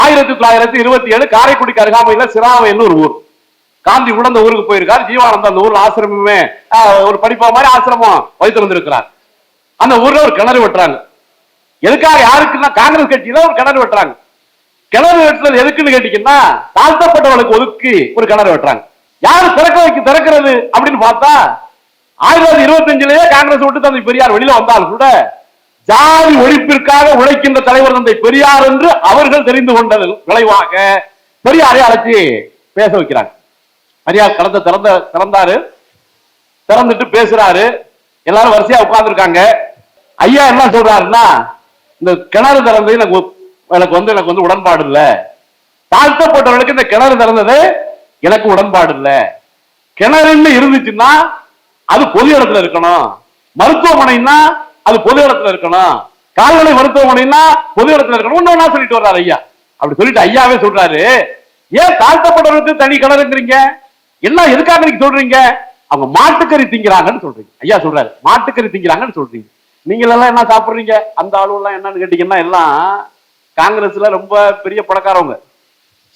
1927 காரைக்குடிக்கு அருகாமையில சிராவைன்னு ஒரு ஊர். காந்தி கூட அந்த ஊருக்கு போயிருக்கார். ஜீவானந்தம் அந்த ஊர்ல ஆசிரமமே ஒரு படிப்பா மாதிரி ஆசிரமம் வைத்து வந்திருக்கிறார். அந்த ஊர்ல ஒரு கிணறு வெட்டுறாங்க. எதுக்காக? யாருக்குன்னா காங்கிரஸ் கட்சியில ஒரு கிணறு வெட்டுறாங்க. கிணறு வெட்டுறது எதுக்குன்னு கேட்டீங்கன்னா, தாழ்த்தப்பட்டவர்களுக்கு ஒதுக்கி ஒரு கிணறு வெட்டுறாங்க. யாரு திறக்கிறது அப்படின்னு பார்த்தா 1925 காங்கிரஸ் விட்டு தந்தை பெரியார் வெளியில வந்தால் கூட ஜாதி ஒழிப்பிற்காக உழைக்கின்ற தலைவர் தந்தை பெரியார் என்று அவர்கள் தெரிந்து கொண்டது விளைவாக பெரியாரை அழைச்சி பேச வைக்கிறாங்க. பெரியார் திறந்தாரு, திறந்துட்டு பேசுறாரு. எல்லாரும் வரிசையா உட்கார்ந்துருக்காங்க. ஐயா என்ன சொல்றாருன்னா, இந்த கிணறு திறந்து எனக்கு வந்து உடன்பாடு இல்ல. தாழ்த்தப்பட்டவர்களுக்கு இந்த கிணறு திறந்தது எனக்கு உடன்பாடு இல்ல. கிணறுன்னு இருந்துச்சுன்னா அது பொது இடத்துல இருக்கணும். மருத்துவமனைன்னா அது பொது இடத்துல இருக்கணும். கால்நடை மருத்துவமனைன்னா பொது இடத்துல இருக்கணும். ஒண்ணு சொல்லிட்டு வர்றாரு ஐயா. அப்படி சொல்லிட்டு ஐயாவே சொல்றாரு, ஏன் தாழ்த்தப்பட்டவர்களுக்கு தனி கிணறுங்கிறீங்க? என்ன எதுக்காக நீங்க சொல்றீங்க? அவங்க மாட்டுக்கறி திங்கிறாங்கன்னு சொல்றீங்க. ஐயா சொல்றாரு, மாட்டுக்கறி திங்கிறாங்கன்னு சொல்றீங்க. நீங்க எல்லாம் என்ன சாப்பிடுறீங்க? அந்த ஆளு எல்லாம் என்னன்னு கேட்டீங்கன்னா, எல்லாம் காங்கிரஸ்ல ரொம்ப பெரிய பணக்காரவங்க.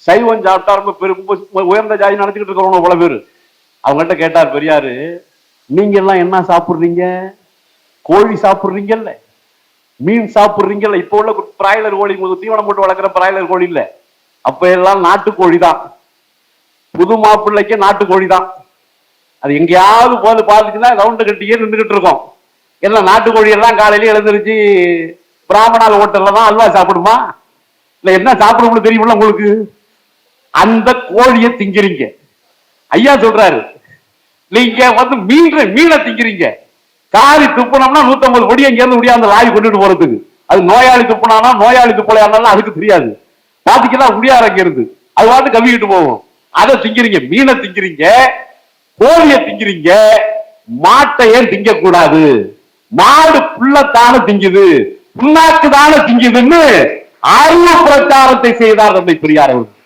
சைவம் சாப்பிட்டா ரொம்ப உயர்ந்த ஜாதி நடத்திக்கிட்டு இருக்கிறவங்க பல பேரு. அவங்ககிட்ட கேட்டார் பெரியாரு, நீங்க எல்லாம் என்ன சாப்பிடுறீங்க? கோழி சாப்பிடுறீங்கல்ல, மீன் சாப்பிடுறீங்கல்ல. இப்ப உள்ள பிராய்லர் கோழி, தீவனம் போட்டு வளர்க்குற பிராய்லர் கோழி இல்ல, அப்ப எல்லாம் நாட்டுக்கோழி தான். புது மாப்பிள்ளைக்கு நாட்டுக்கோழி தான். அது எங்கேயாவது போது பார்த்துச்சுன்னா ரவுண்டு கட்டியே நின்றுகிட்டு இருக்கோம். எல்லாம் நாட்டுக்கோழி எல்லாம் காலையில எழுந்திருச்சு பிராமணால் ஹோட்டல்ல தான் அல்வா சாப்பிடுமா? இல்ல என்ன சாப்பிடும்னு தெரியுமில்ல உங்களுக்கு? அந்த கோழியை திங்கிறீங்க. ஐயா சொல்றாரு, நீங்க வந்து மீனை திங்கிறீங்க. காரி துப்புனோம்னா 150 பொடி அங்க இருந்து முடியாது அந்த வாய் கொண்டுட்டு போறதுக்கு. அது நோயாளி துப்புனானா நோயாளி துப்புலையானாலும் அதுக்கு தெரியாது. பாத்தீங்கன்னா முடியாது அங்க இருந்து அது வாட்டு கவிக்கிட்டு போவோம். அதை திங்கிறீங்க, மீனை திங்கிறீங்க, கோழியை திங்கிறீங்க. மாட்டை ஏன் திங்க கூடாது? மாடு புள்ளத்தான திங்குது, புண்ணாக்கு தானே திங்குதுன்னு அறிவு பிரச்சாரத்தை செய்தார் தந்தை பெரியார் அவர்கள்.